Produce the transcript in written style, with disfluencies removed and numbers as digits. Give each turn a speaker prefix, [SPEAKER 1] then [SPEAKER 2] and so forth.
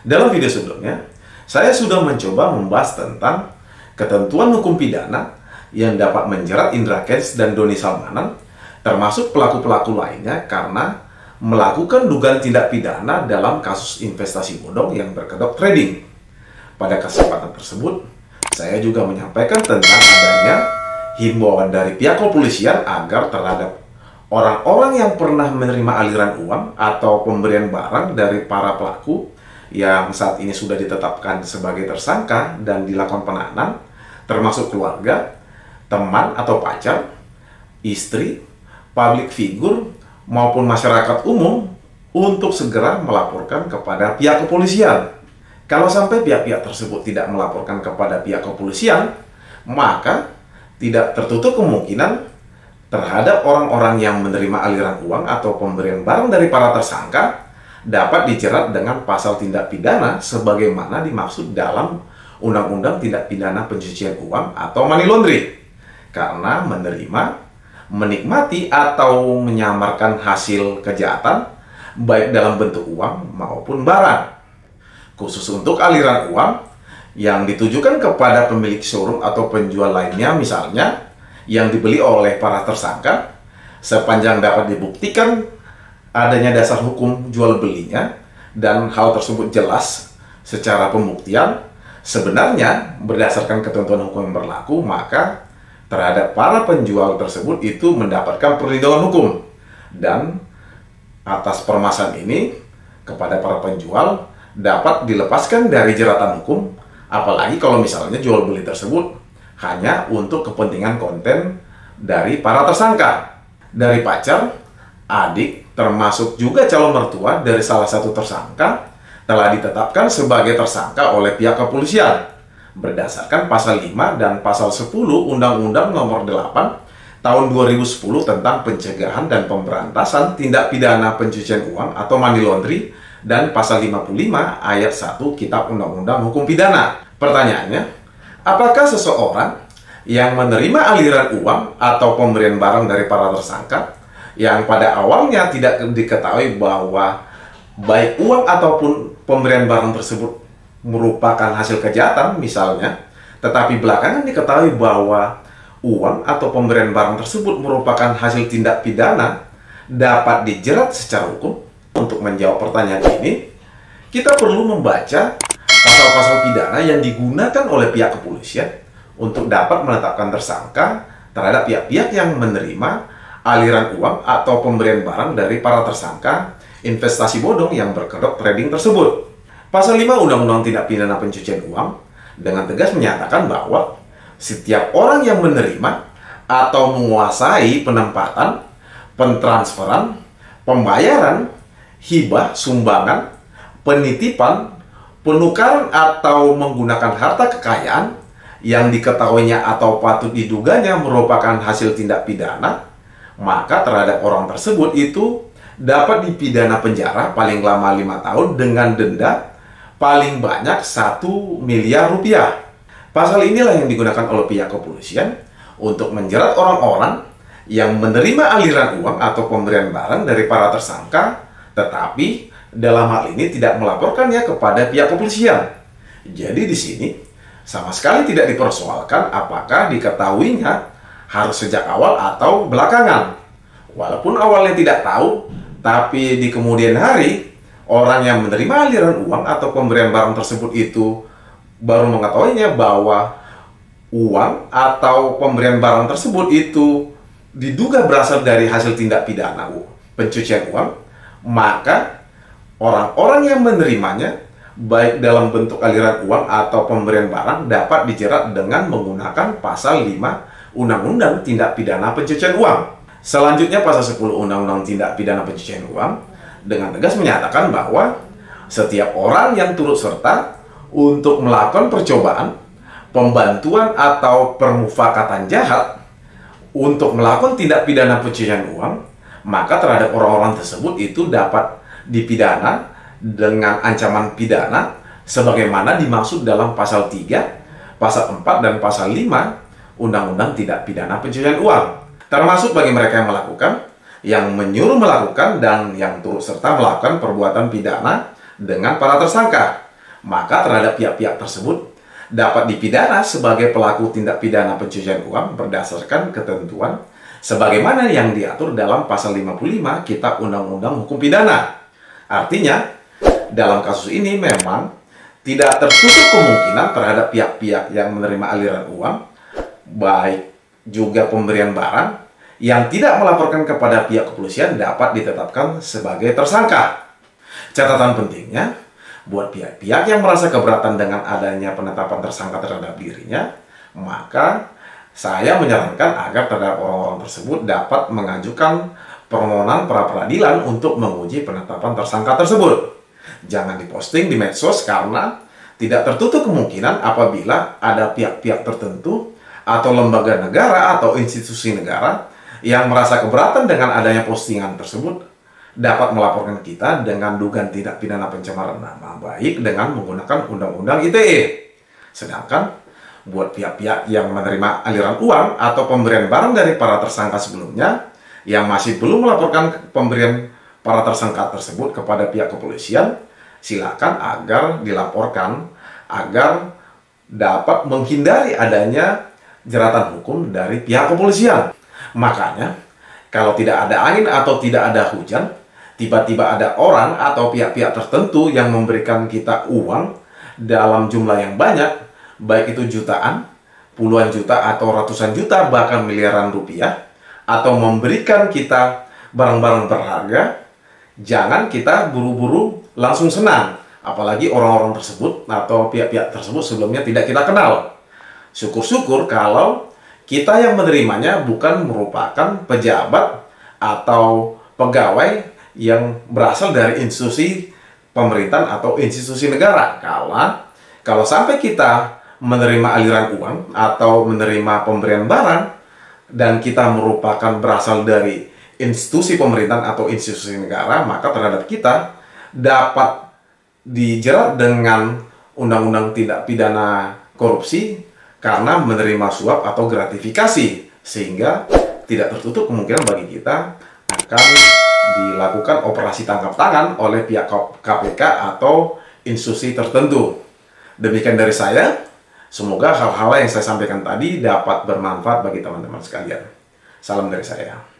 [SPEAKER 1] Dalam video sebelumnya, saya sudah mencoba membahas tentang ketentuan hukum pidana yang dapat menjerat Indra Kents dan Doni Salmanan, termasuk pelaku-pelaku lainnya karena melakukan dugaan tindak pidana dalam kasus investasi bodong yang berkedok trading. Pada kesempatan tersebut, saya juga menyampaikan tentang adanya himbauan dari pihak kepolisian agar terhadap orang-orang yang pernah menerima aliran uang atau pemberian barang dari para pelaku yang saat ini sudah ditetapkan sebagai tersangka dan dilakukan penahanan, termasuk keluarga, teman atau pacar, istri, publik figur, maupun masyarakat umum untuk segera melaporkan kepada pihak kepolisian. Kalau sampai pihak-pihak tersebut tidak melaporkan kepada pihak kepolisian, maka tidak tertutup kemungkinan terhadap orang-orang yang menerima aliran uang atau pemberian barang dari para tersangka dapat dijerat dengan pasal tindak pidana sebagaimana dimaksud dalam Undang-Undang Tindak Pidana Pencucian Uang atau money laundering, karena menerima, menikmati atau menyamarkan hasil kejahatan baik dalam bentuk uang maupun barang. Khusus untuk aliran uang yang ditujukan kepada pemilik showroom atau penjual lainnya misalnya yang dibeli oleh para tersangka, sepanjang dapat dibuktikan adanya dasar hukum jual belinya dan hal tersebut jelas secara pembuktian, sebenarnya berdasarkan ketentuan hukum yang berlaku, maka terhadap para penjual tersebut itu mendapatkan perlindungan hukum. Dan atas permasalahan ini kepada para penjual dapat dilepaskan dari jeratan hukum, apalagi kalau misalnya jual beli tersebut hanya untuk kepentingan konten dari para tersangka. Dari pacar, adik, termasuk juga calon mertua dari salah satu tersangka telah ditetapkan sebagai tersangka oleh pihak kepolisian berdasarkan pasal 5 dan pasal 10 Undang-Undang Nomor 8 Tahun 2010 tentang pencegahan dan pemberantasan tindak pidana pencucian uang atau money laundering dan pasal 55 ayat 1 Kitab Undang-Undang Hukum Pidana. Pertanyaannya, apakah seseorang yang menerima aliran uang atau pemberian barang dari para tersangka yang pada awalnya tidak diketahui bahwa baik uang ataupun pemberian barang tersebut merupakan hasil kejahatan misalnya, tetapi belakangan diketahui bahwa uang atau pemberian barang tersebut merupakan hasil tindak pidana, dapat dijerat secara hukum? Untuk menjawab pertanyaan ini, kita perlu membaca pasal-pasal pidana yang digunakan oleh pihak kepolisian untuk dapat menetapkan tersangka terhadap pihak-pihak yang menerima aliran uang atau pemberian barang dari para tersangka investasi bodong yang berkedok trading tersebut. Pasal 5 Undang-Undang Tindak Pidana Pencucian Uang dengan tegas menyatakan bahwa setiap orang yang menerima atau menguasai penempatan, pentransferan, pembayaran, hibah, sumbangan, penitipan, penukaran atau menggunakan harta kekayaan yang diketahuinya atau patut diduganya merupakan hasil tindak pidana, maka terhadap orang tersebut itu dapat dipidana penjara paling lama 5 tahun dengan denda paling banyak 1 miliar rupiah. Pasal inilah yang digunakan oleh pihak kepolisian untuk menjerat orang-orang yang menerima aliran uang atau pemberian barang dari para tersangka, tetapi dalam hal ini tidak melaporkannya kepada pihak kepolisian. Jadi di sini sama sekali tidak dipersoalkan apakah diketahuinya harus sejak awal atau belakangan. Walaupun awalnya tidak tahu, tapi di kemudian hari orang yang menerima aliran uang atau pemberian barang tersebut itu baru mengetahuinya bahwa uang atau pemberian barang tersebut itu diduga berasal dari hasil tindak pidana pencucian uang, maka orang-orang yang menerimanya baik dalam bentuk aliran uang atau pemberian barang dapat dijerat dengan menggunakan pasal 5 Undang-Undang Tindak Pidana Pencucian Uang. Selanjutnya pasal 10 Undang-Undang Tindak Pidana Pencucian Uang dengan tegas menyatakan bahwa setiap orang yang turut serta untuk melakukan percobaan, pembantuan atau permufakatan jahat untuk melakukan tindak pidana pencucian uang, maka terhadap orang-orang tersebut itu dapat dipidana dengan ancaman pidana sebagaimana dimaksud dalam pasal 3, pasal 4 dan pasal 5 Undang-Undang Tindak Pidana Pencucian Uang. Termasuk bagi mereka yang melakukan, yang menyuruh melakukan, dan yang turut serta melakukan perbuatan pidana dengan para tersangka. maka terhadap pihak-pihak tersebut dapat dipidana sebagai pelaku tindak pidana pencucian uang berdasarkan ketentuan sebagaimana yang diatur dalam pasal 55 Kitab Undang-Undang Hukum Pidana. Artinya, dalam kasus ini memang tidak tertutup kemungkinan terhadap pihak-pihak yang menerima aliran uang, baik juga pemberian barang, yang tidak melaporkan kepada pihak kepolisian dapat ditetapkan sebagai tersangka. Catatan pentingnya, buat pihak-pihak yang merasa keberatan dengan adanya penetapan tersangka terhadap dirinya, maka saya menyarankan agar terhadap orang-orang tersebut dapat mengajukan permohonan pra-peradilan untuk menguji penetapan tersangka tersebut. Jangan diposting di medsos karena tidak tertutup kemungkinan apabila ada pihak-pihak tertentu atau lembaga negara atau institusi negara yang merasa keberatan dengan adanya postingan tersebut dapat melaporkan kita dengan dugaan tindak pidana pencemaran nama baik dengan menggunakan Undang-Undang ITE. Sedangkan buat pihak-pihak yang menerima aliran uang atau pemberian barang dari para tersangka sebelumnya yang masih belum melaporkan pemberian para tersangka tersebut kepada pihak kepolisian, silakan agar dilaporkan agar dapat menghindari adanya jeratan hukum dari pihak kepolisian. Makanya, kalau tidak ada angin atau tidak ada hujan, tiba-tiba ada orang atau pihak-pihak tertentu yang memberikan kita uang dalam jumlah yang banyak, baik itu jutaan, puluhan juta atau ratusan juta, bahkan miliaran rupiah, atau memberikan kita barang-barang berharga, jangan kita buru-buru langsung senang. Apalagi orang-orang tersebut atau pihak-pihak tersebut sebelumnya tidak kita kenal. Syukur-syukur kalau kita yang menerimanya bukan merupakan pejabat atau pegawai yang berasal dari institusi pemerintahan atau institusi negara. Kalau sampai kita menerima aliran uang atau menerima pemberian barang dan kita merupakan berasal dari institusi pemerintahan atau institusi negara, maka terhadap kita dapat dijerat dengan Undang-Undang Tindak Pidana Korupsi karena menerima suap atau gratifikasi, sehingga tidak tertutup kemungkinan bagi kita akan dilakukan operasi tangkap tangan oleh pihak KPK atau institusi tertentu. Demikian dari saya, semoga hal-hal yang saya sampaikan tadi dapat bermanfaat bagi teman-teman sekalian. Salam dari saya.